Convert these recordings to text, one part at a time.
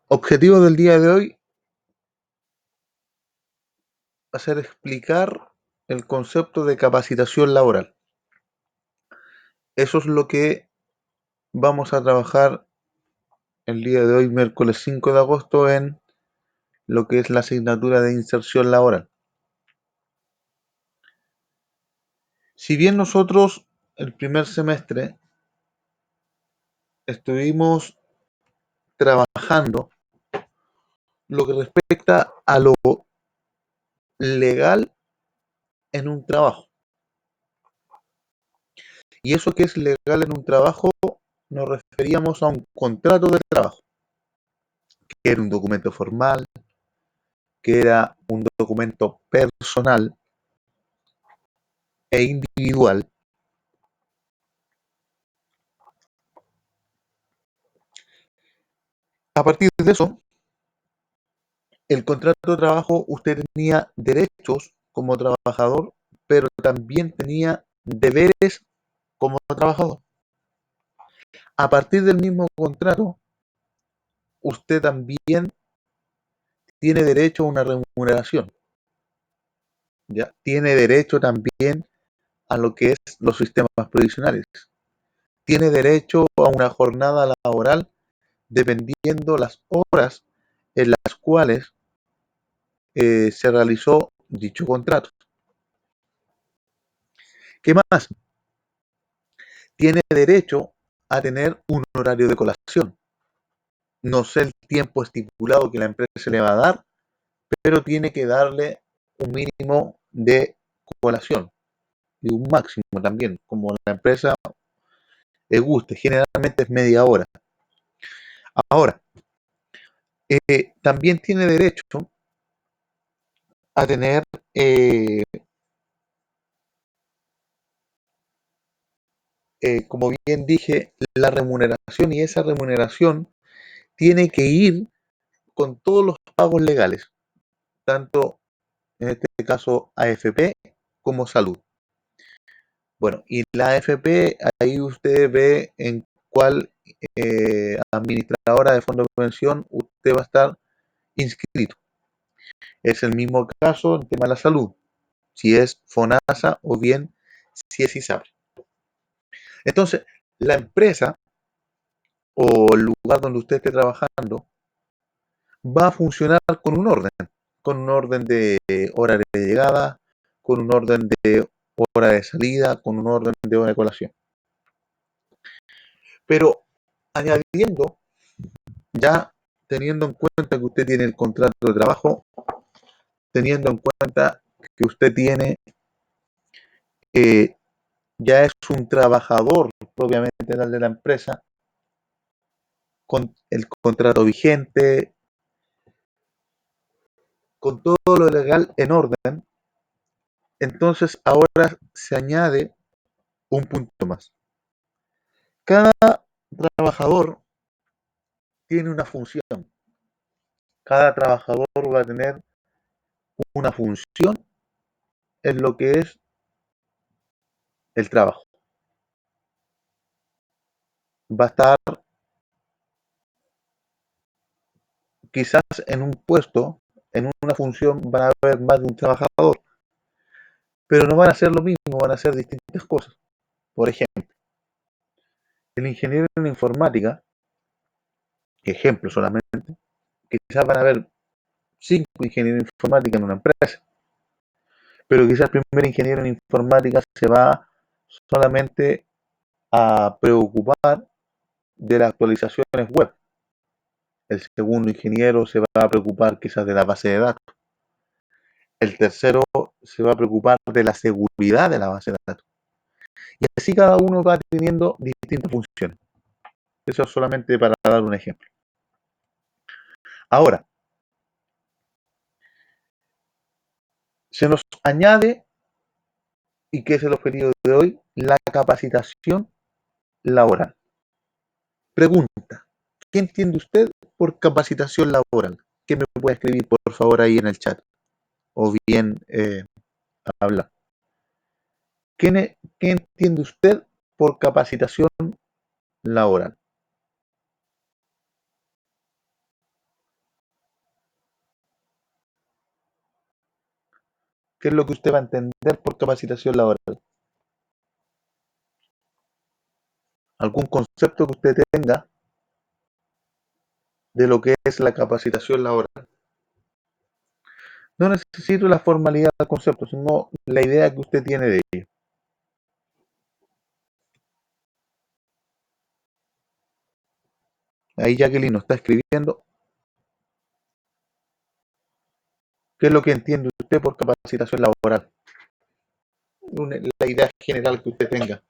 Objetivo del día de hoy va a ser explicar el concepto de capacitación laboral. Eso es lo que vamos a trabajar el día de hoy, miércoles 5 de agosto, en lo que es la asignatura de inserción laboral. Si bien nosotros el primer semestre estuvimos trabajando lo que respecta a lo legal en un trabajo, y eso que es legal en un trabajo nos referíamos a un contrato de trabajo, que era un documento formal, que era un documento personal e individual. A partir de eso, el contrato de trabajo, usted tenía derechos como trabajador, pero también tenía deberes como trabajador. A partir del mismo contrato, usted también tiene derecho a una remuneración, ¿ya? Tiene derecho también a lo que es los sistemas provisionales. Tiene derecho a una jornada laboral dependiendo las horas en las cuales se realizó dicho contrato. ¿Qué más? Tiene derecho a tener un horario de colación. No sé el tiempo estipulado que la empresa le va a dar, pero tiene que darle un mínimo de colación y un máximo también, como la empresa le guste. Generalmente es media hora. Ahora, también tiene derecho a tener, eh, como bien dije, la remuneración, y esa remuneración tiene que ir con todos los pagos legales, tanto en este caso AFP como salud. Bueno, y la AFP, ahí usted ve en cuál administradora de fondo de pensión usted va a estar inscrito. Es el mismo caso en tema de la salud, si es FONASA o bien si es ISAPRE. Entonces, la empresa o el lugar donde usted esté trabajando va a funcionar con un orden de hora de llegada, con un orden de hora de salida, con un orden de hora de colación. Pero añadiendo, ya teniendo en cuenta que usted tiene el contrato de trabajo, teniendo en cuenta que usted tiene, ya es un trabajador propiamente tal de la empresa, con el contrato vigente, con todo lo legal en orden, entonces ahora se añade un punto más. Cada trabajador tiene una función, cada trabajador va a tener una función en lo que es el trabajo. Va a estar quizás en un puesto, en una función, van a haber más de un trabajador, pero no van a ser lo mismo, van a ser distintas cosas. Por ejemplo, el ingeniero en informática, ejemplo solamente, quizás van a haber 5 ingenieros en informática en una empresa, pero quizás el primer ingeniero en informática se va solamente a preocupar de las actualizaciones web. El segundo ingeniero se va a preocupar quizás de la base de datos. El tercero se va a preocupar de la seguridad de la base de datos. Y así cada uno va teniendo distintas funciones. Eso es solamente para dar un ejemplo. Ahora, se nos añade, y que es el objetivo de hoy, la capacitación laboral. Pregunta, ¿qué entiende usted por capacitación laboral? ¿Qué me puede escribir, por favor, ahí en el chat? O bien hablar. ¿Qué entiende usted por capacitación laboral? ¿Qué es lo que usted va a entender por capacitación laboral? ¿Algún concepto que usted tenga de lo que es la capacitación laboral? No necesito la formalidad del concepto, sino la idea que usted tiene de ello. Ahí Jacqueline nos está escribiendo. ¿Qué es lo que entiende usted por capacitación laboral? La idea general que usted tenga.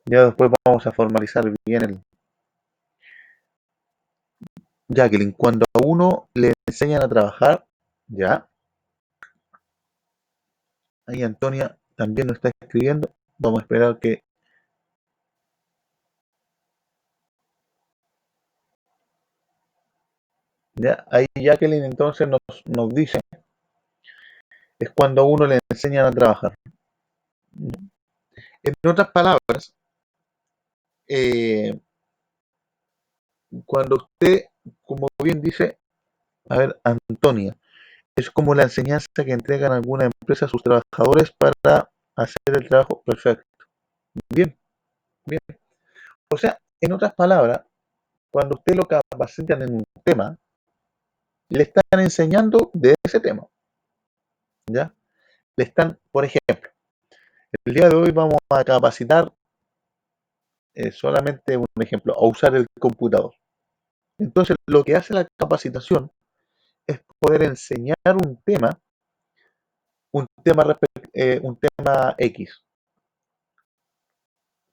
Ya después vamos a formalizar bien el... Jacqueline, cuando a uno le enseñan a trabajar, ya, ahí Antonia también nos está escribiendo. Vamos a esperar que... Ya, ahí Jacqueline entonces nos dice, es cuando a uno le enseñan a trabajar. En otras palabras, eh, cuando usted, como bien dice, a ver, Antonia, es como la enseñanza que entregan algunas empresas a sus trabajadores para hacer el trabajo perfecto. Bien, bien. O sea, en otras palabras, cuando usted lo capacitan en un tema, le están enseñando de ese tema, ¿ya? Le están, por ejemplo, el día de hoy vamos a capacitar, solamente un ejemplo, a usar el computador. Entonces, lo que hace la capacitación es poder enseñar un tema X,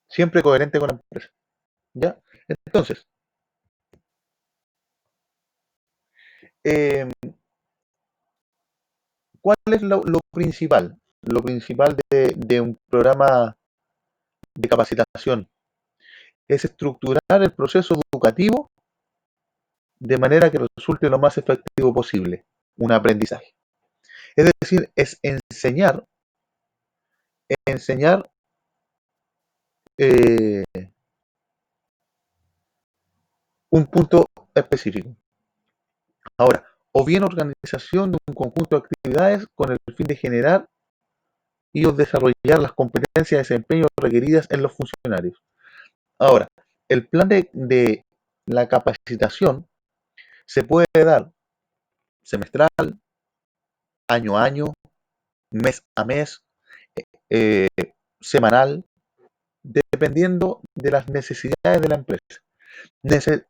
siempre coherente con la empresa, ¿ya? Entonces, eh, ¿cuál es lo principal? Lo principal de un programa de capacitación es estructurar el proceso educativo de manera que resulte lo más efectivo posible, un aprendizaje. Es decir, es enseñar eh, un punto específico. Ahora, o bien organización de un conjunto de actividades con el fin de generar y o desarrollar las competencias de desempeño requeridas en los funcionarios. Ahora, el plan de la capacitación se puede dar semestral, año a año, mes a mes, eh, semanal, dependiendo de las necesidades de la empresa,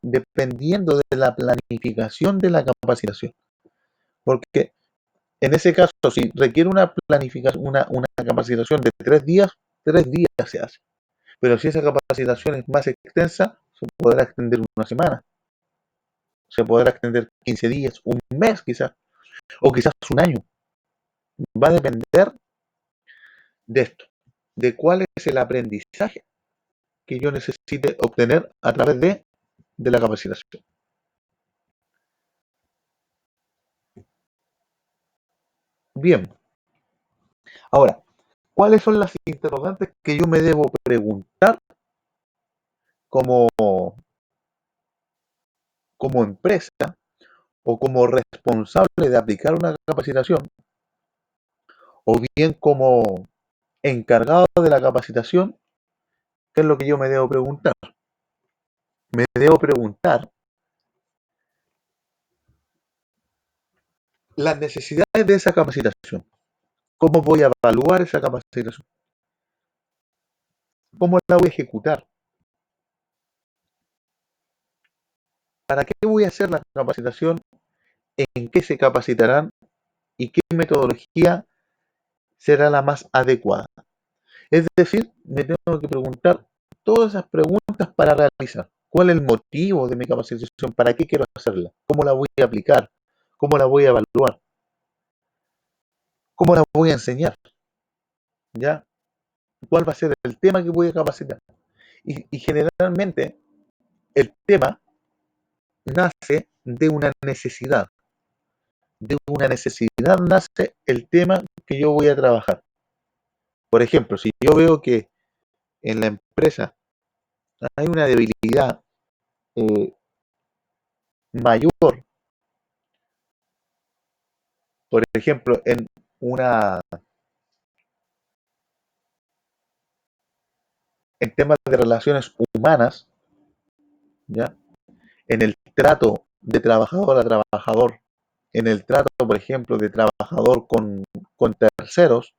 dependiendo de la planificación de la capacitación. Porque en ese caso, si requiere una planificación, una capacitación de 3 días, 3 días se hace. Pero si esa capacitación es más extensa, se podrá extender una semana, se podrá extender 15 días, un mes quizás, o quizás un año. Va a depender de esto, de cuál es el aprendizaje que yo necesite obtener a través de la capacitación. Bien, ahora, ¿cuáles son las interrogantes que yo me debo preguntar como, como empresa o como responsable de aplicar una capacitación o bien como encargado de la capacitación? ¿Qué es lo que yo me debo preguntar? Me debo preguntar las necesidades de esa capacitación. ¿Cómo voy a evaluar esa capacitación? ¿Cómo la voy a ejecutar? ¿Para qué voy a hacer la capacitación? ¿En qué se capacitarán? ¿Y qué metodología será la más adecuada? Es decir, me tengo que preguntar todas esas preguntas para realizar. ¿Cuál es el motivo de mi capacitación? ¿Para qué quiero hacerla? ¿Cómo la voy a aplicar? ¿Cómo la voy a evaluar? ¿Cómo la voy a enseñar? ¿Ya? ¿Cuál va a ser el tema que voy a capacitar? Y generalmente el tema nace de una necesidad. De una necesidad nace el tema que yo voy a trabajar. Por ejemplo, si yo veo que en la empresa hay una debilidad eh, mayor Por ejemplo, una, en temas de relaciones humanas, ¿ya? En el trato de trabajador a trabajador, en el trato, por ejemplo, de trabajador con terceros,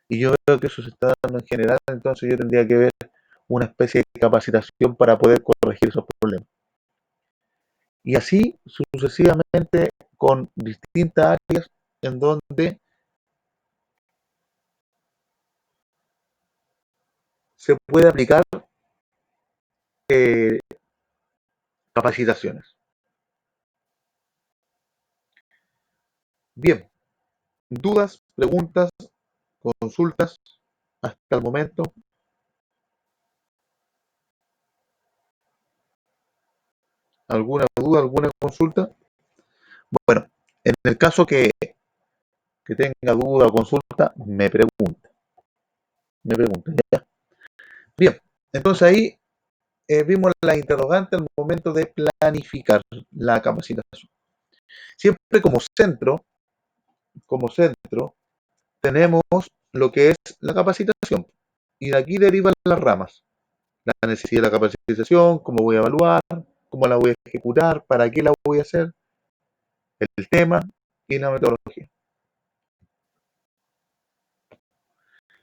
y yo veo que eso se está dando en general, entonces yo tendría que ver una especie de capacitación para poder corregir esos problemas. Y así sucesivamente con distintas áreas en donde se puede aplicar eh, capacitaciones. Bien, dudas, preguntas, consultas hasta el momento. ¿Alguna duda, alguna consulta? Bueno, en el caso que tenga duda o consulta, me pregunta, ¿ya? Bien, entonces ahí vimos las interrogantes al momento de planificar la capacitación. Siempre como centro, tenemos lo que es la capacitación. Y de aquí derivan las ramas. La necesidad de la capacitación, cómo voy a evaluar, cómo la voy a ejecutar, para qué la voy a hacer, el tema y la metodología.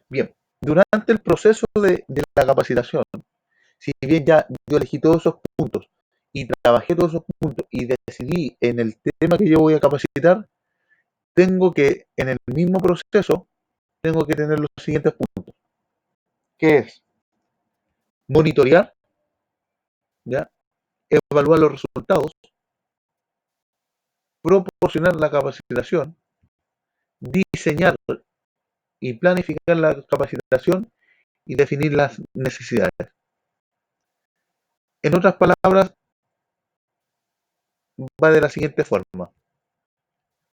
Bien, durante el proceso de la capacitación, si bien ya yo elegí todos esos puntos y trabajé todos esos puntos y decidí en el tema que yo voy a capacitar, tengo que, en el mismo proceso, tengo que tener los siguientes puntos, que es monitorear, ¿ya? Evaluar los resultados, proporcionar la capacitación, diseñar y planificar la capacitación y definir las necesidades. En otras palabras, va de la siguiente forma: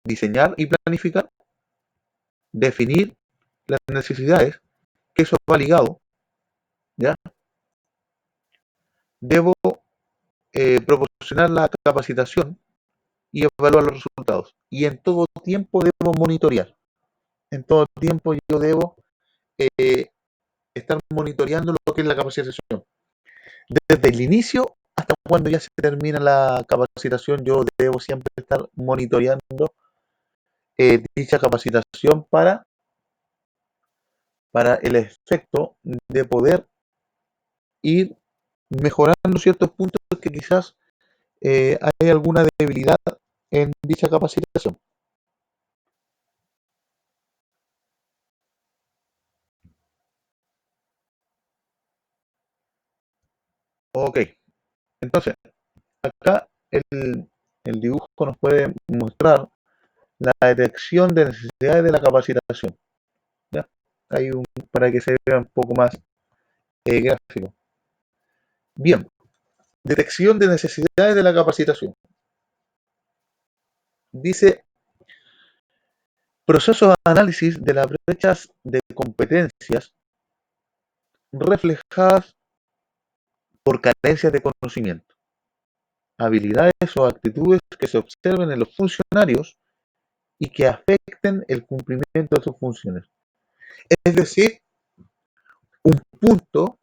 diseñar y planificar, definir las necesidades, que eso va ligado, ¿ya? Debo proporcionar la capacitación y evaluar los resultados. Y en todo tiempo debo monitorear. En todo tiempo yo debo eh, estar monitoreando lo que es la capacitación. Desde el inicio hasta cuando ya se termina la capacitación, yo debo siempre estar monitoreando dicha capacitación para el efecto de poder ir mejorando ciertos puntos que quizás hay alguna debilidad en dicha capacitación. Ok, entonces, acá el dibujo nos puede mostrar la detección de necesidades de la capacitación. ¿Ya? Hay para que se vea un poco más gráfico. Bien, detección de necesidades de la capacitación. Dice, proceso de análisis de las brechas de competencias reflejadas por carencias de conocimiento, habilidades o actitudes que se observen en los funcionarios y que afecten el cumplimiento de sus funciones. Es decir, un punto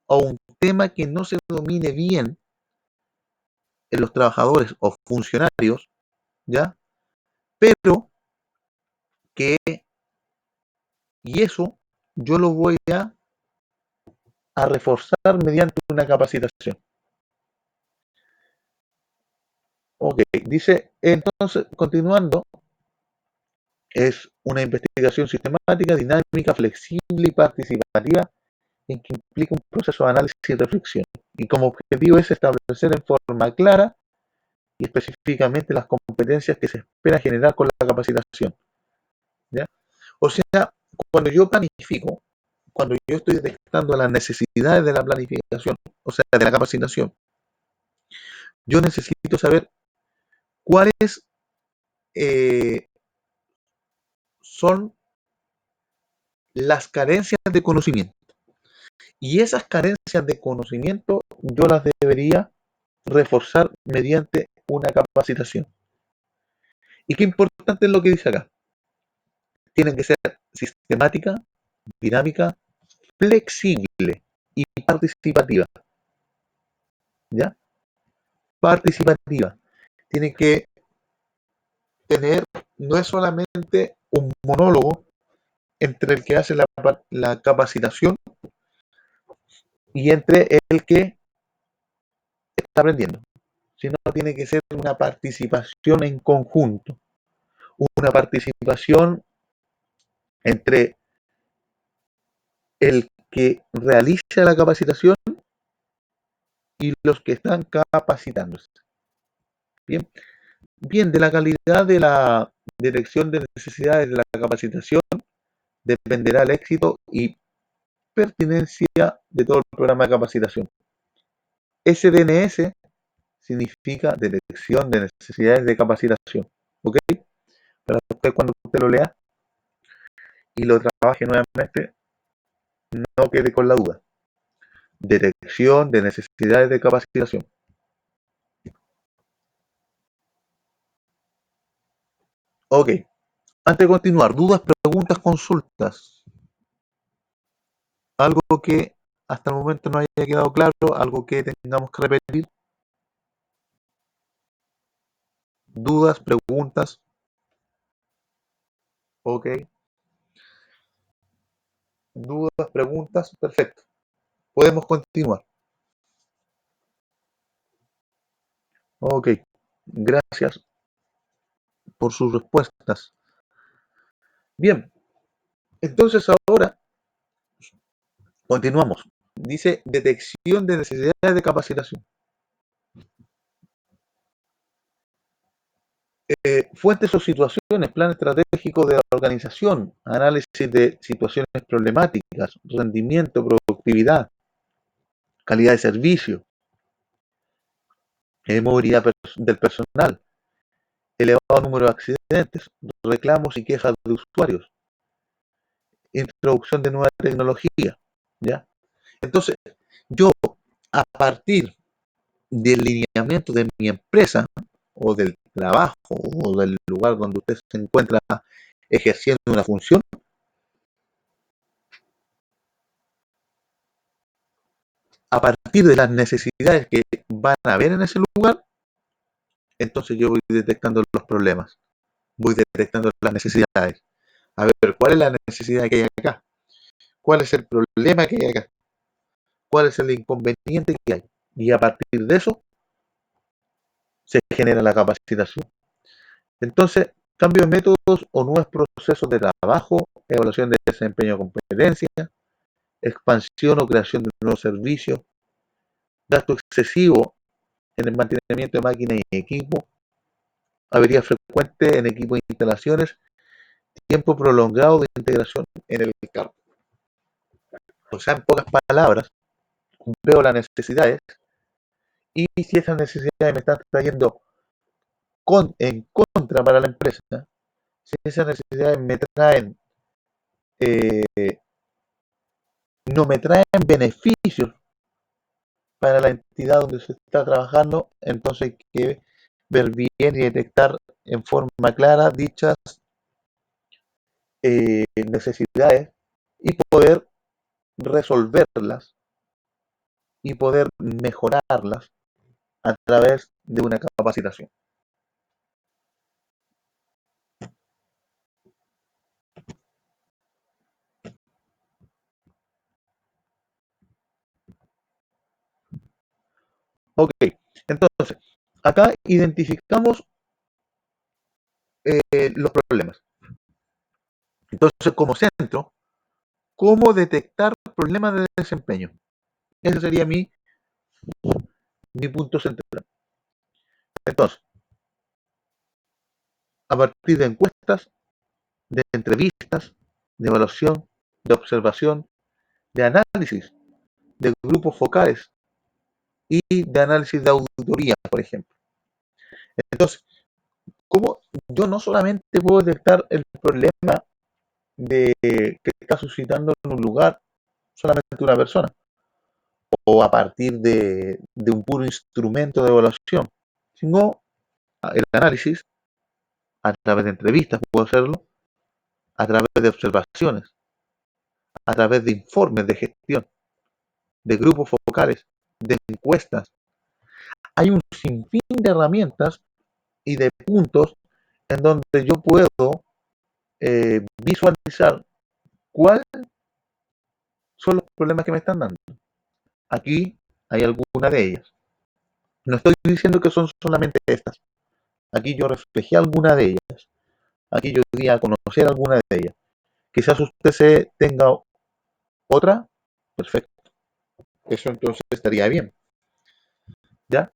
o un tema que no se domine bien en los trabajadores o funcionarios, ¿ya? Pero que, y eso yo lo voy a reforzar mediante una capacitación. Ok, dice, entonces, continuando, es una investigación sistemática, dinámica, flexible y participativa en que implica un proceso de análisis y reflexión. Y como objetivo es establecer en forma clara y específicamente las competencias que se espera generar con la capacitación. ¿Ya? O sea, cuando yo planifico, cuando yo estoy detectando las necesidades de la planificación, o sea, de la capacitación, yo necesito saber cuáles eh, son las carencias de conocimiento. Y esas carencias de conocimiento yo las debería reforzar mediante una capacitación. Y qué importante es lo que dice acá. Tienen que ser sistemática, dinámica, flexible y participativa. ¿Ya? Participativa. Tiene que tener, no es solamente un monólogo entre el que hace la capacitación y entre el que está aprendiendo, sino tiene que ser una participación en conjunto, una participación entre el que realiza la capacitación y los que están capacitándose. Bien, bien, de la calidad de la dirección de necesidades de la capacitación dependerá el éxito y pertinencia de todo el programa de capacitación. SDNS significa Detección de Necesidades de Capacitación. ¿Ok? Para usted, cuando usted lo lea y lo trabaje nuevamente, no quede con la duda. Detección de Necesidades de Capacitación. Ok. Antes de continuar, dudas, preguntas, consultas. Algo que hasta el momento no haya quedado claro, algo que tengamos que repetir. Dudas, preguntas. Ok. Dudas, preguntas. Perfecto. Podemos continuar. Ok. Gracias por sus respuestas. Bien. Entonces ahora continuamos. Dice detección de necesidades de capacitación. Fuentes o situaciones, plan estratégico de la organización, análisis de situaciones problemáticas, rendimiento, productividad, calidad de servicio, movilidad del personal, elevado número de accidentes, reclamos y quejas de usuarios, introducción de nueva tecnología, ¿ya? Entonces, yo, a partir del lineamiento de mi empresa o del trabajo o del lugar donde usted se encuentra ejerciendo una función, a partir de las necesidades que van a haber en ese lugar, entonces yo voy detectando los problemas, voy detectando las necesidades. A ver, ¿cuál es la necesidad que hay acá? ¿Cuál es el problema que hay acá? ¿Cuál es el inconveniente que hay? Y a partir de eso se genera la capacitación. Entonces, cambio de métodos o nuevos procesos de trabajo, evaluación de desempeño de competencia, expansión o creación de nuevos servicios, gasto excesivo en el mantenimiento de máquinas y equipo, avería frecuente en equipos e instalaciones, tiempo prolongado de integración en el campo. O sea, en pocas palabras, veo las necesidades y si esas necesidades me están trayendo en contra para la empresa, si esas necesidades me traen, eh, no me traen beneficios para la entidad donde se está trabajando, entonces hay que ver bien y detectar en forma clara dichas necesidades y poder resolverlas y poder mejorarlas a través de una capacitación. Ok, entonces, acá identificamos los problemas. Entonces, como centro, ¿cómo detectar problemas de desempeño? Ese sería mi punto central. Entonces, a partir de encuestas, de entrevistas, de evaluación, de observación, de análisis, de grupos focales y de análisis de auditoría, por ejemplo. Entonces, ¿cómo yo no solamente puedo detectar el problema que está suscitando en un lugar solamente una persona o a partir de un puro instrumento de evaluación, sino el análisis a través de entrevistas puedo hacerlo, a través de observaciones, a través de informes de gestión, de grupos focales, de encuestas. Hay un sinfín de herramientas y de puntos en donde yo puedo visualizar cuáles son los problemas que me están dando. Aquí hay alguna de ellas. No estoy diciendo que son solamente estas. Aquí yo reflejé alguna de ellas. Aquí yo di a conocer alguna de ellas. Quizás usted tenga otra. Perfecto. Eso entonces estaría bien. ¿Ya?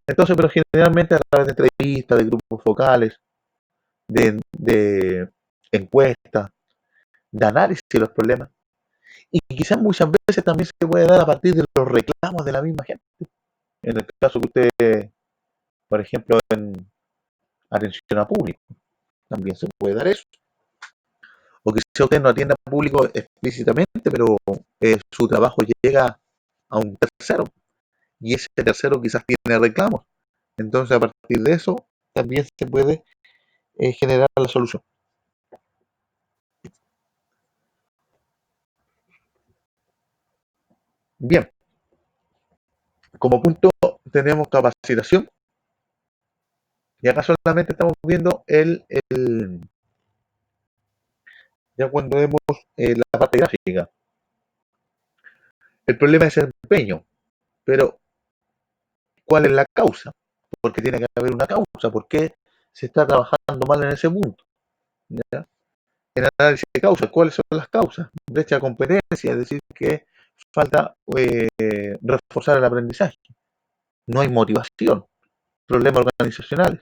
Entonces, pero generalmente a través de entrevistas, de grupos focales, de encuestas, de análisis de los problemas. Y quizás muchas veces también se puede dar a partir de los reclamos de la misma gente. En el caso que usted, por ejemplo, en atención a público, también se puede dar eso. O quizás usted no atienda a público explícitamente, pero su trabajo llega a un tercero y ese tercero quizás tiene reclamos. Entonces, a partir de eso, también se puede generar la solución. Bien, como punto tenemos capacitación y acá solamente estamos viendo ya cuando vemos la parte gráfica, el problema es el desempeño, pero ¿cuál es la causa? Porque tiene que haber una causa, ¿por qué se está trabajando mal en ese punto? ¿Ya? En análisis de causas, ¿cuáles son las causas? Brecha de competencia, es decir, que falta reforzar el aprendizaje, no hay motivación, problemas organizacionales.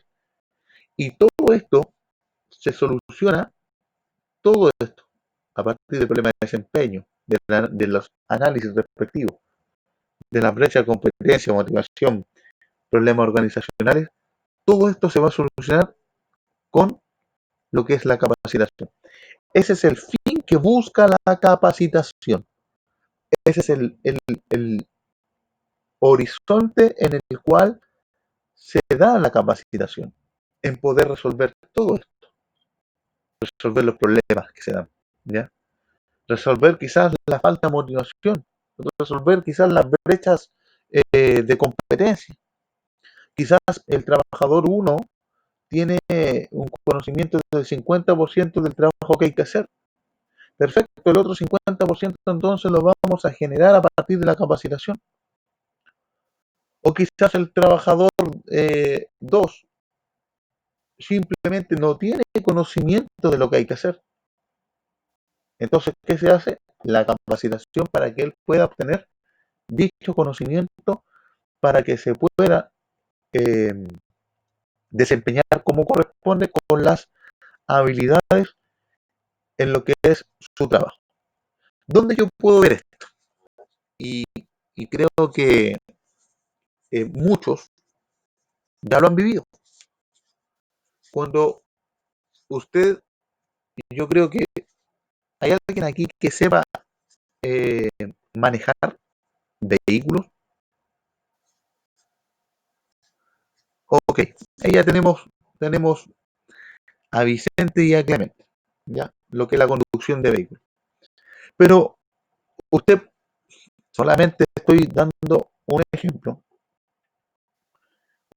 Y todo esto se soluciona, todo esto, a partir del problema de desempeño, de los análisis respectivos, de la brecha de competencia, motivación, problemas organizacionales, todo esto se va a solucionar con lo que es la capacitación. Ese es el fin que busca la capacitación. Ese es el horizonte en el cual se da la capacitación, en poder resolver todo esto, resolver los problemas que se dan, ¿ya? Resolver quizás la falta de motivación, resolver quizás las brechas de competencia. Quizás el trabajador uno tiene un conocimiento del 50% del trabajo que hay que hacer. Perfecto, el otro 50% entonces lo vamos a generar a partir de la capacitación. O quizás el trabajador 2 simplemente no tiene conocimiento de lo que hay que hacer. Entonces, ¿qué se hace? La capacitación para que él pueda obtener dicho conocimiento para que se pueda eh, desempeñar como corresponde con las habilidades en lo que es su trabajo. ¿Dónde yo puedo ver esto? Y, y creo que muchos ya lo han vivido. Cuando usted, yo creo que hay alguien aquí que sepa eh, manejar vehículos. Ok, ahí ya tenemos a Vicente y a Clemente, ¿ya? Lo que es la conducción de vehículos. Pero usted, solamente estoy dando un ejemplo.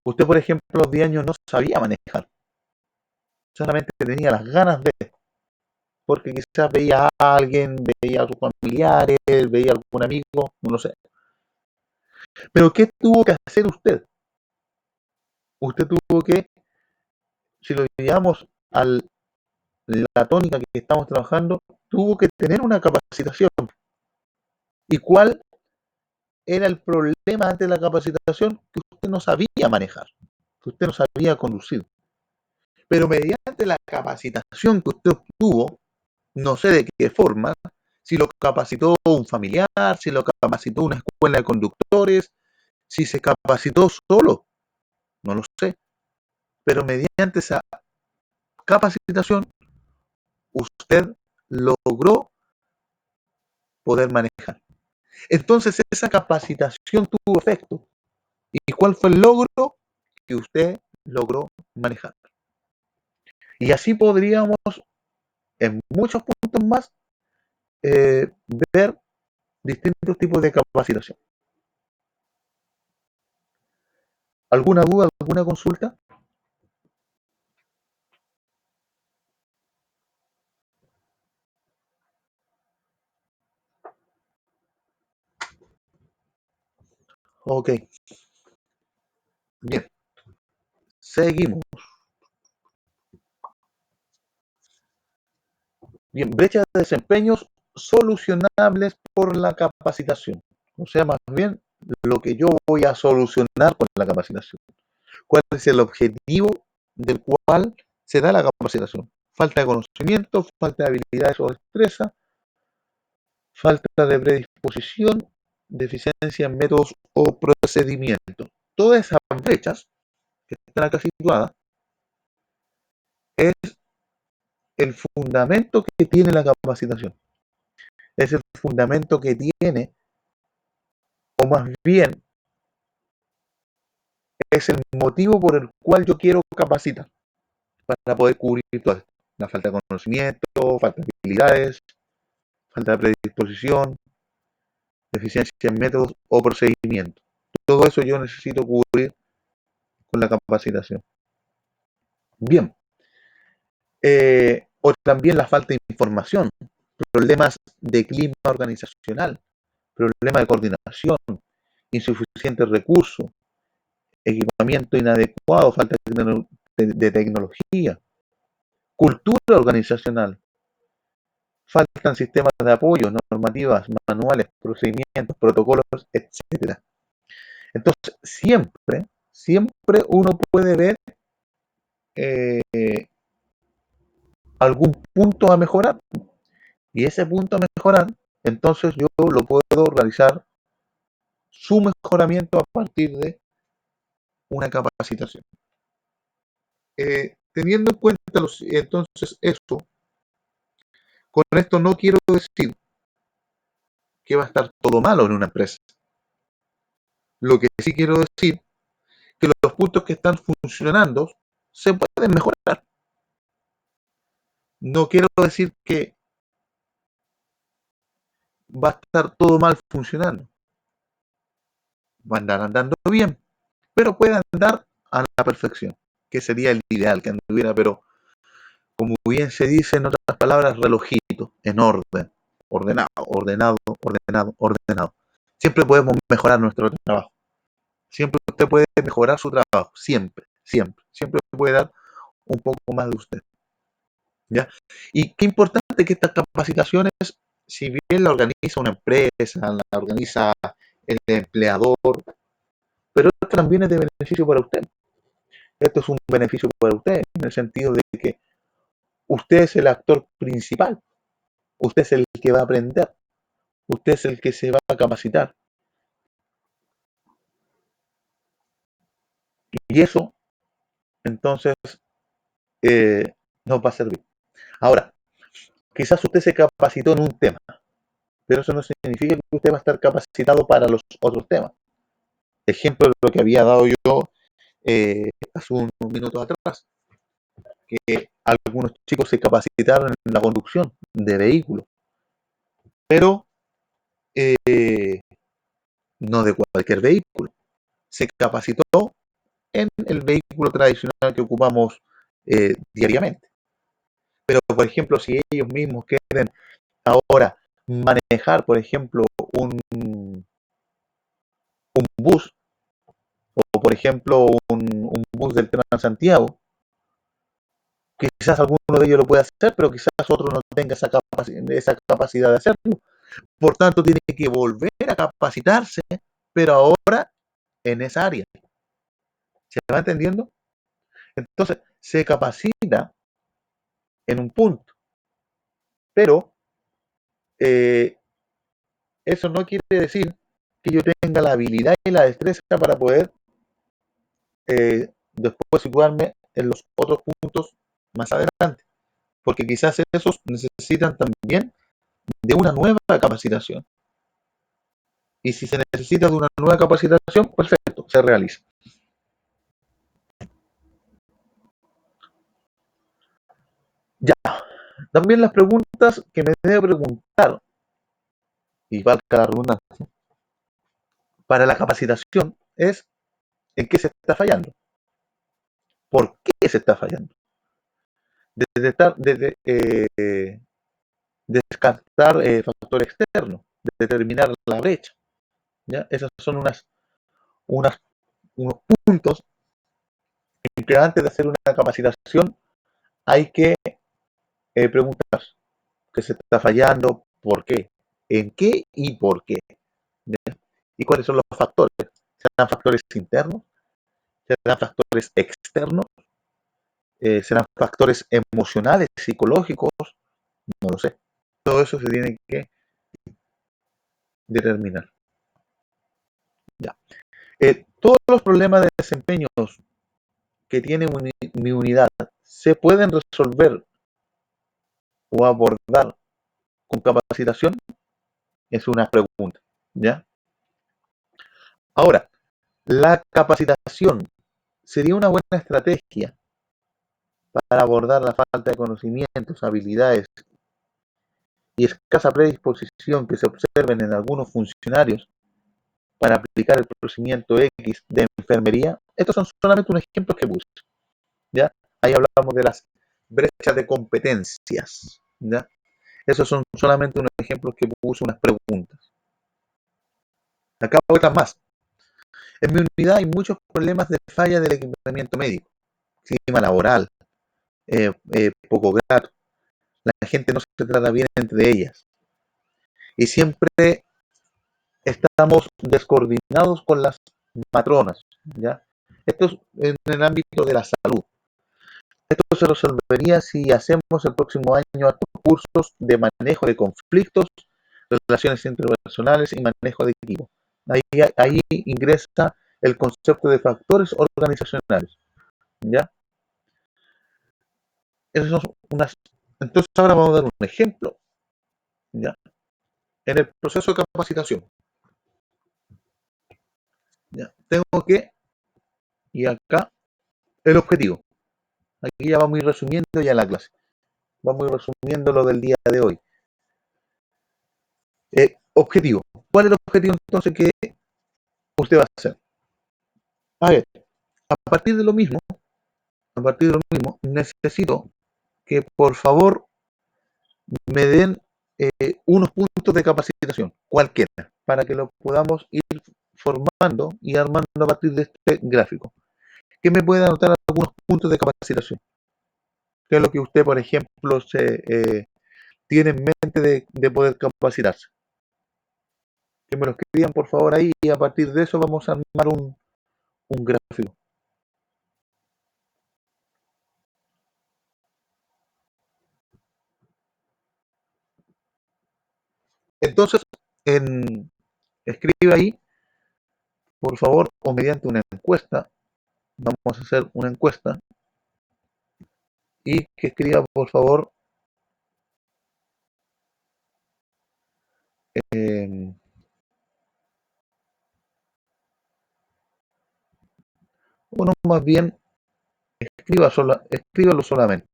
Usted, por ejemplo, a los 10 años no sabía manejar, solamente tenía las ganas de, porque quizás veía a alguien, veía a sus familiares, veía a algún amigo, no lo sé. Pero ¿qué tuvo que hacer usted? Usted tuvo que, si lo llevamos a la tónica que estamos trabajando, tuvo que tener una capacitación. ¿Y cuál era el problema ante la capacitación? Que usted no sabía manejar, que usted no sabía conducir. Pero mediante la capacitación que usted obtuvo, no sé de qué forma, si lo capacitó un familiar, si lo capacitó una escuela de conductores, si se capacitó solo, no lo sé. Pero mediante esa capacitación, usted logró poder manejar. Entonces esa capacitación tuvo efecto. ¿Y cuál fue el logro? Que usted logró manejar. Y así podríamos, en muchos puntos más, eh, ver distintos tipos de capacitación. ¿Alguna duda, alguna consulta? Ok, bien, seguimos. Bien, brechas de desempeños solucionables por la capacitación. O sea, más bien lo que yo voy a solucionar con la capacitación. ¿Cuál es el objetivo del cual se da la capacitación? Falta de conocimiento, falta de habilidades o destreza, falta de predisposición, deficiencia en métodos o procedimientos. Todas esas brechas que están acá situadas es el fundamento que tiene la capacitación. Es el fundamento que tiene, o más bien, es el motivo por el cual yo quiero capacitar, para poder cubrir todo esto. La falta de conocimiento, falta de habilidades, falta de predisposición, deficiencia en métodos o procedimientos. Todo eso yo necesito cubrir con la capacitación. Bien, o también la falta de información, problemas de clima organizacional, problemas de coordinación, insuficientes recursos, equipamiento inadecuado, falta de tecnología, cultura organizacional, faltan sistemas de apoyo, normativas, manuales, procedimientos, protocolos, etcétera. Entonces, siempre uno puede ver eh, algún punto a mejorar. Y ese punto a mejorar, entonces yo lo puedo realizar su mejoramiento a partir de una capacitación. Teniendo en cuenta entonces eso, con esto no quiero decir que va a estar todo malo en una empresa. Lo que sí quiero decir que los puntos que están funcionando se pueden mejorar. No quiero decir que va a estar todo mal funcionando. Va a andar andando bien, pero puede andar a la perfección, que sería el ideal, que anduviera, pero como bien se dice en otras palabras, relojito, en orden, ordenado. Siempre podemos mejorar nuestro trabajo. Siempre usted puede mejorar su trabajo, siempre puede dar un poco más de usted. ¿Ya? Y qué importante que estas capacitaciones, si bien la organiza una empresa, la organiza el empleador, pero esto también es de beneficio para usted. Esto es un beneficio para usted, en el sentido de que usted es el actor principal, usted es el que va a aprender, usted es el que se va a capacitar. Y eso, entonces, eh, nos va a servir. Ahora, quizás usted se capacitó en un tema, pero eso no significa que usted va a estar capacitado para los otros temas. Ejemplo de lo que había dado yo hace unos minutos atrás, que algunos chicos se capacitaron en la conducción de vehículos, pero eh, no de cualquier vehículo. Se capacitó en el vehículo tradicional que ocupamos diariamente. Pero, por ejemplo, si ellos mismos quieren ahora manejar, por ejemplo, un bus, o por ejemplo, un bus del Transantiago, quizás alguno de ellos lo pueda hacer, pero quizás otro no tenga esa capacidad de hacerlo. Por tanto, tiene que volver a capacitarse, pero ahora en esa área. ¿Se va entendiendo? Entonces, se capacita en un punto, pero eh, eso no quiere decir que yo tenga la habilidad y la destreza para poder después situarme en los otros puntos más adelante, porque quizás esos necesitan también de una nueva capacitación. Y si se necesita de una nueva capacitación, perfecto, se realiza. Ya, también las preguntas que me debe preguntar, y valga la redundancia, para la capacitación es en qué se está fallando, por qué se está fallando. Desde descartar factor externo, determinar la brecha. ¿Ya? Esos son unas, unos puntos en que antes de hacer una capacitación hay que preguntar qué se está fallando, por qué, en qué y por qué. ¿Ya? Y cuáles son los factores. ¿Serán factores internos? ¿Serán factores externos? ¿Serán factores emocionales, psicológicos? No lo sé. Todo eso se tiene que determinar. Ya. Todos los problemas de desempeño que tiene mi unidad se pueden resolver o abordar con capacitación, es una pregunta. ¿Ya? Ahora, la capacitación sería una buena estrategia para abordar la falta de conocimientos, habilidades y escasa predisposición que se observen en algunos funcionarios para aplicar el procedimiento X de enfermería. Estos son solamente unos ejemplos que puse. ¿Ya? Ahí hablamos de las brechas de competencias. ¿Ya? Esos son solamente unos ejemplos que puse, unas preguntas. Acá otras más. En mi unidad hay muchos problemas de falla del equipamiento médico, clima laboral, poco grato, la gente no se trata bien entre ellas y siempre estamos descoordinados con las matronas, ¿ya? Esto es en el ámbito de la salud. Esto se resolvería si hacemos el próximo año estos cursos de manejo de conflictos, relaciones interpersonales y manejo de equipo. Ahí ingresa el concepto de factores organizacionales, ¿ya? Esas son unas. Entonces ahora vamos a dar un ejemplo, ¿ya? En el proceso de capacitación, ¿ya? Tengo que, y acá, el objetivo. Aquí ya vamos a ir resumiendo ya la clase. Vamos a ir resumiendo lo del día de hoy. Objetivo. ¿Cuál es el objetivo entonces que usted va a hacer? A ver, a partir de lo mismo, necesito que por favor me den unos puntos de capacitación, cualquiera, para que lo podamos ir formando y armando a partir de este gráfico. Que me pueda anotar algunos puntos de capacitación. ¿Qué es lo que usted, por ejemplo, tiene en mente de poder capacitarse? Que me lo escriban por favor ahí y a partir de eso vamos a armar un gráfico. Entonces, escribe ahí, por favor, o mediante una encuesta. Vamos a hacer una encuesta y que escriba, por favor, eh, bueno, más bien, escríbalo solamente.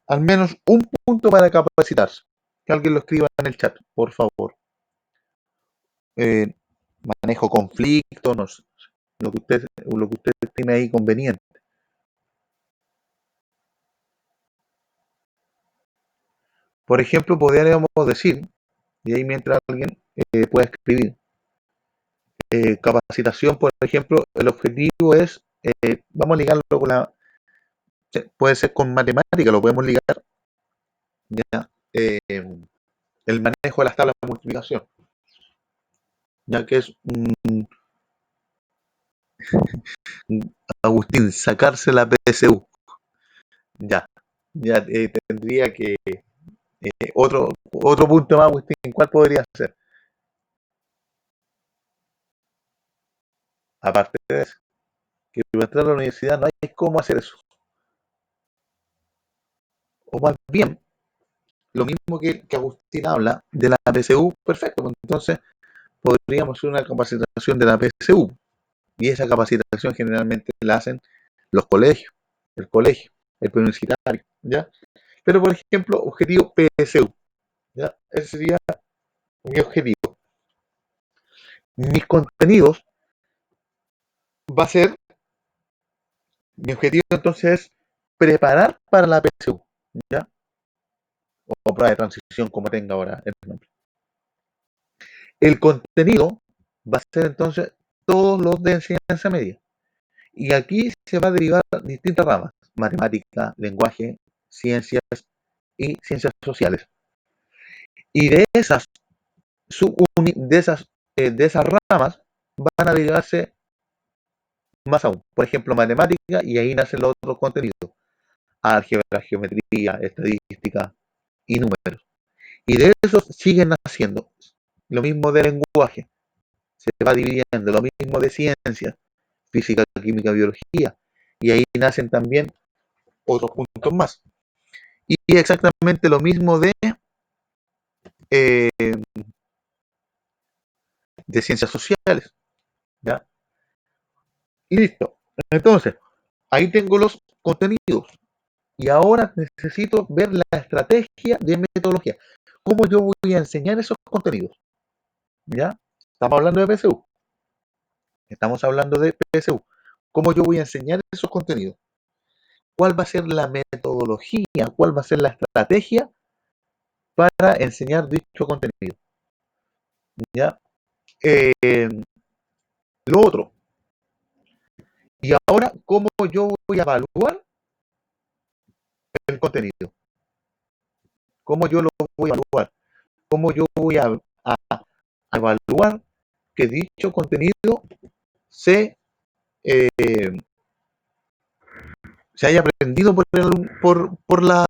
Al menos un punto para capacitarse. Que alguien lo escriba en el chat, por favor. Eh, Manejo conflicto, no sé, lo que usted estime ahí conveniente. Por ejemplo, podríamos decir, y ahí mientras alguien pueda escribir, capacitación, por ejemplo, el objetivo es, vamos a ligarlo con puede ser con matemática, lo podemos ligar, ya, el manejo de las tablas de multiplicación, ya que es, Agustín, sacarse la PSU, ya, ya tendría que, otro punto más, Agustín, ¿cuál podría ser? Aparte de eso, que para entrar a la universidad no hay cómo hacer eso, o más bien, lo mismo que Agustín habla de la PSU, perfecto, pues entonces podríamos hacer una capacitación de la PSU, y esa capacitación generalmente la hacen los colegios, el colegio, el preuniversitario, ¿ya? Pero, por ejemplo, objetivo PSU, ¿ya? Ese sería mi objetivo. Mis contenidos va a ser, mi objetivo entonces es preparar para la PSU, ¿ya? O prueba de transición, como tenga ahora el nombre. El contenido va a ser entonces todos los de enseñanza media. Y aquí se va a derivar distintas ramas: matemática, lenguaje, ciencias y ciencias sociales. Y de esas ramas van a derivarse más aún. Por ejemplo, matemática, y ahí nacen los otros contenidos: álgebra, geometría, estadística y números. Y de eso siguen naciendo. Lo mismo de lenguaje, se va dividiendo. Lo mismo de ciencias, física, química, biología. Y ahí nacen también otros puntos más. Y exactamente lo mismo eh, de ciencias sociales. ¿Ya? Y listo. Entonces, ahí tengo los contenidos. Y ahora necesito ver la estrategia de metodología. ¿Cómo yo voy a enseñar esos contenidos? ¿Ya? Estamos hablando de PSU. Estamos hablando de PSU. ¿Cómo yo voy a enseñar esos contenidos? ¿Cuál va a ser la metodología? ¿Cuál va a ser la estrategia para enseñar dicho contenido? ¿Ya? Eh, lo otro. Y ahora, ¿cómo yo voy a evaluar el contenido? ¿Cómo yo lo voy a evaluar? ¿Cómo yo voy a evaluar que dicho contenido se, eh, se haya aprendido por la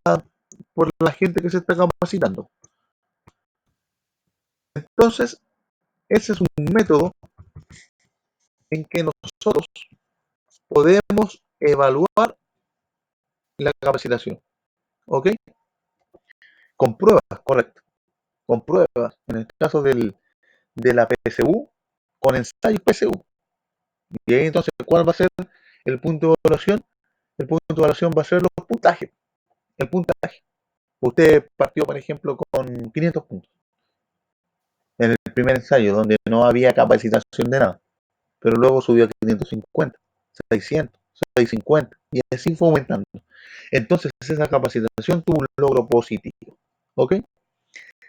gente que se está capacitando? Entonces, ese es un método en que nosotros podemos evaluar la capacitación. ¿Ok? Con pruebas, correcto. Con pruebas. En el caso de la PSU, con ensayos PSU. Y ahí entonces, ¿cuál va a ser el punto de evaluación? El punto de evaluación va a ser los puntajes. El puntaje. Usted partió, por ejemplo, con 500 puntos en el primer ensayo, donde no había capacitación de nada, pero luego subió a 550, 600, 650, y así fue aumentando. Entonces, esa capacitación tuvo un logro positivo. ¿Ok?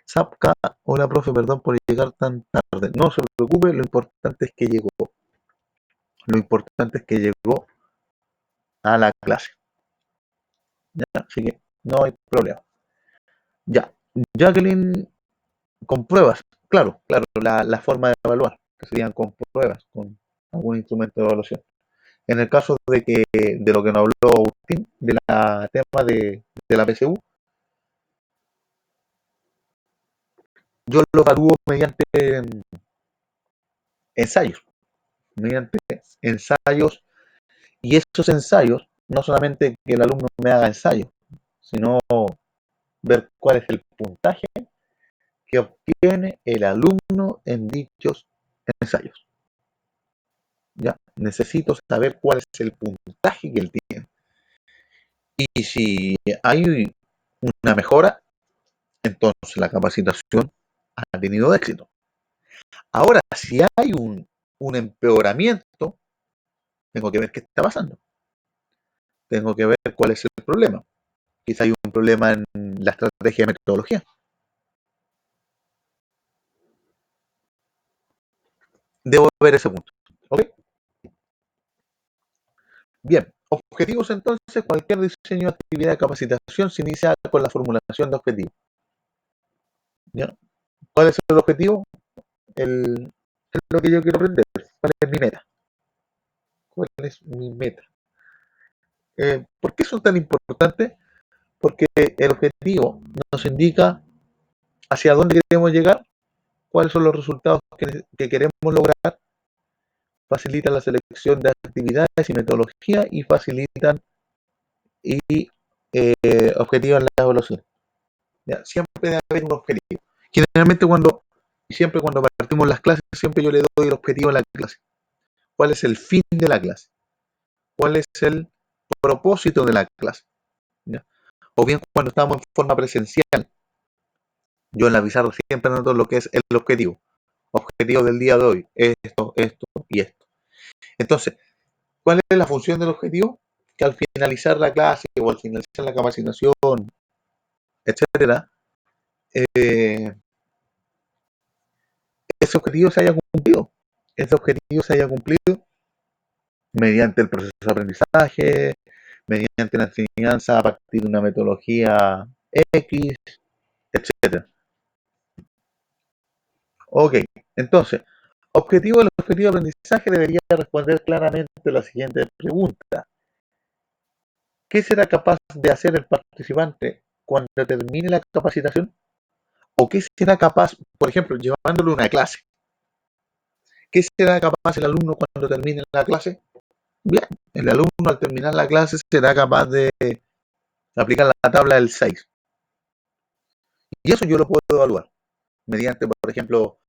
Sapka, hola profe, perdón por llegar tan tarde. No se preocupe, lo importante es que llegó. Lo importante es que llegó a la clase. ¿Ya? Así que no hay problema. Ya. Jacqueline, con pruebas. Claro, claro, la forma de evaluar, que serían con pruebas, con algún instrumento de evaluación. En el caso de lo que nos habló Agustín, de la tema de la PSU, yo lo evalúo ensayos, mediante ensayos, y esos ensayos, no solamente que el alumno me haga ensayos, sino ver cuál es el puntaje que obtiene el alumno en dichos ensayos. ¿Ya? Necesito saber cuál es el puntaje que él tiene. Y si hay una mejora, entonces la capacitación ha tenido éxito. Ahora, si hay un empeoramiento, tengo que ver qué está pasando. Tengo que ver cuál es el problema. Quizá hay un problema en la estrategia de metodología. Debo ver ese punto. ¿Ok? Bien. Objetivos entonces: cualquier diseño de actividad de capacitación se inicia con la formulación de objetivos. ¿Ya? ¿Cuál es el objetivo? Es lo que yo quiero aprender. ¿Cuál es mi meta? ¿Cuál es mi meta? ¿Por qué son tan importantes? Porque el objetivo nos indica hacia dónde queremos llegar, cuáles son los resultados que queremos lograr, facilitan la selección de actividades y metodología, y facilitan y objetivan la evaluación. ¿Ya? Siempre debe haber un objetivo. Generalmente siempre cuando partimos las clases, siempre yo le doy el objetivo a la clase. ¿Cuál es el fin de la clase? ¿Cuál es el propósito de la clase? ¿Ya? O bien cuando estamos en forma presencial, yo en la pizarra siempre anoto lo que es el objetivo. Objetivo del día de hoy, esto, esto y esto. Entonces, ¿cuál es la función del objetivo? Que al finalizar la clase o al finalizar la capacitación, etcétera, eh, ese objetivo se haya cumplido. Ese objetivo se haya cumplido mediante el proceso de aprendizaje, mediante la enseñanza a partir de una metodología X, etcétera. Ok, entonces, el objetivo de aprendizaje debería responder claramente la siguiente pregunta. ¿Qué será capaz de hacer el participante cuando termine la capacitación? ¿O qué será capaz, por ejemplo, llevándolo a una clase? ¿Qué será capaz el alumno cuando termine la clase? Bien, el alumno al terminar la clase será capaz de aplicar la tabla del 6. Y eso yo lo puedo evaluar mediante, por ejemplo,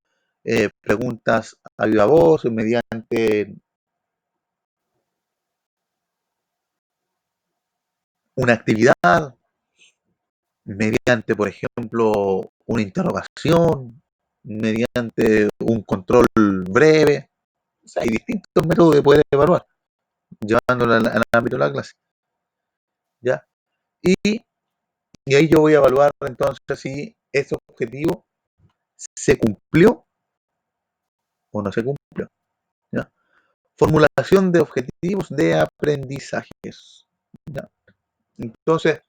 preguntas a viva voz, mediante una actividad, mediante, por ejemplo, una interrogación, mediante un control breve. O sea, hay distintos métodos de poder evaluar, llevándolo al ámbito de la clase. ¿Ya? Y, y ahí yo voy a evaluar entonces si ese objetivo se cumplió o no se cumplió. ¿Ya? Formulación de objetivos de aprendizajes. ¿Ya? Entonces,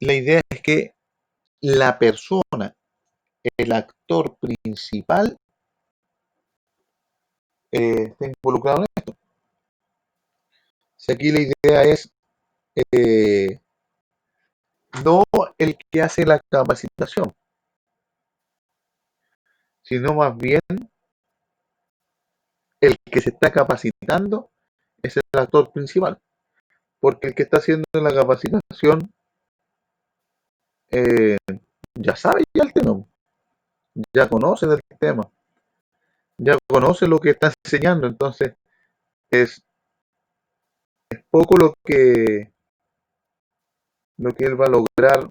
la idea es que la persona, el actor principal, esté involucrado en esto. Si aquí la idea es eh, no el que hace la capacitación, sino más bien el que se está capacitando es el actor principal, porque el que está haciendo la capacitación eh, ya sabe ya el tema, ya conoce del tema, ya conoce lo que está enseñando, entonces es poco lo que él va a lograr.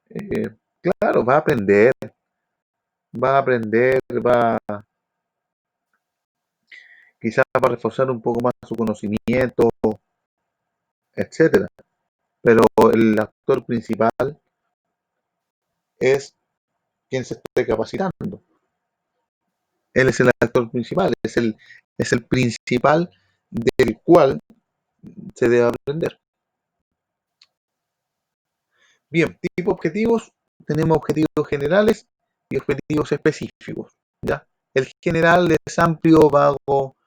eh, claro, va a aprender, quizás va a reforzar un poco más su conocimiento, etcétera. Pero el actor principal es quien se esté capacitando. Él es el actor principal, es el principal del cual se debe aprender. Bien, tipo objetivos, tenemos objetivos generales y objetivos específicos. ¿Ya? El general es amplio, vago,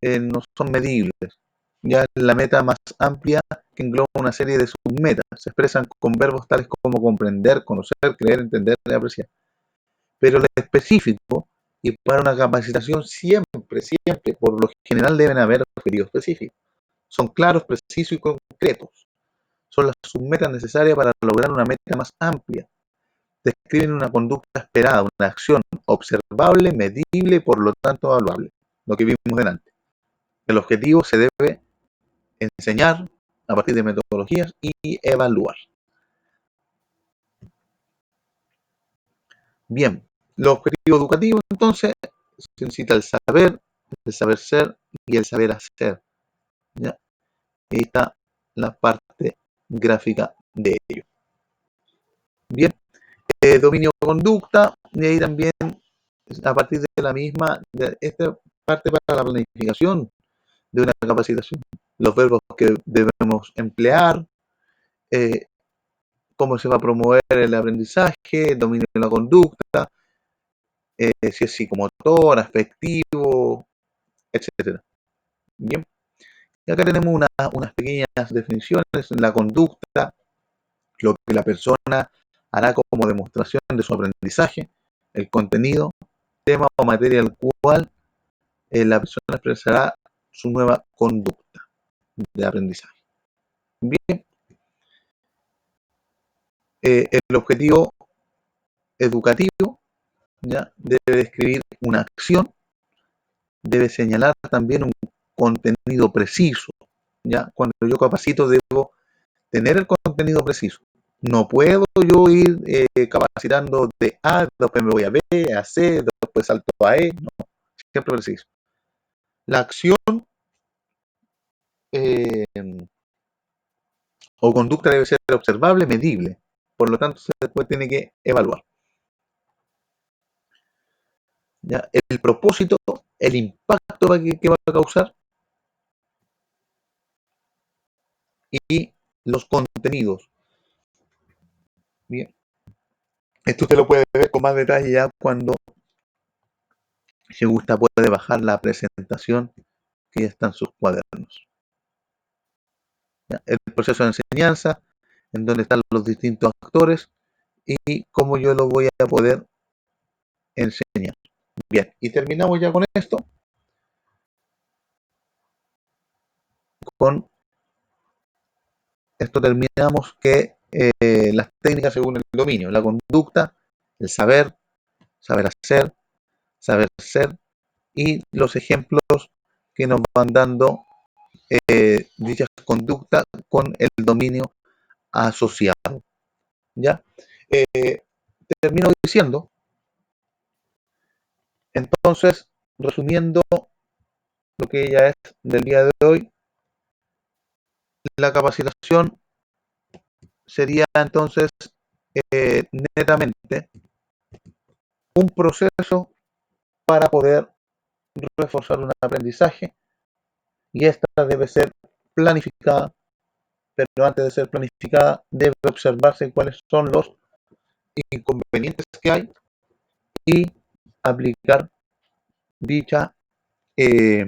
no son medibles. Ya la meta más amplia que engloba una serie de submetas. Se expresan con verbos tales como comprender, conocer, creer, entender y apreciar. Pero el específico, y para una capacitación siempre, por lo general deben haber objetivos específicos. Son claros, precisos y concretos. Son las submetas necesarias para lograr una meta más amplia. Describen una conducta esperada, una acción observable, medible y por lo tanto evaluable. Lo que vimos delante. El objetivo se debe enseñar a partir de metodologías y evaluar. Bien, los objetivos educativos entonces se necesita el saber ser y el saber hacer. ¿Ya? Ahí está la parte gráfica de ello. Bien, dominio de conducta, y ahí también a partir de la misma, de esta parte para la planificación de una capacitación, los verbos que debemos emplear, eh, cómo se va a promover el aprendizaje, el dominio de la conducta, si es psicomotor, afectivo, etcétera. Bien, y acá tenemos unas pequeñas definiciones en la conducta, lo que la persona hará como demostración de su aprendizaje, el contenido, tema o materia al cual la persona expresará su nueva conducta de aprendizaje. Bien, el objetivo educativo ya debe describir una acción, debe señalar también un contenido preciso. Ya, cuando yo capacito debo tener el contenido preciso. No puedo yo ir capacitando de A, después me voy a B, a C, después salto a E. No, siempre preciso. La acción eh, o conducta debe ser observable, medible. Por lo tanto, se después tiene que evaluar. ¿Ya? El propósito, el impacto que va a causar y los contenidos. Bien. Esto usted lo puede ver con más detalle ya cuando, si gusta, puede bajar la presentación que ya está en sus cuadernos. ¿Ya? El proceso de enseñanza, en donde están los distintos actores y cómo yo lo voy a poder enseñar. Bien, y terminamos ya con esto, con esto terminamos que las técnicas según el dominio, la conducta, el saber, saber hacer, saber ser y los ejemplos que nos van dando dichas conductas con el dominio asociado. ¿Ya? Eh, Termino diciendo, entonces, resumiendo lo que ya es del día de hoy, la capacitación sería entonces netamente un proceso para poder reforzar un aprendizaje y esta debe ser planificada, pero antes de ser planificada debe observarse cuáles son los inconvenientes que hay y aplicar dicha eh,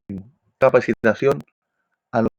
capacitación a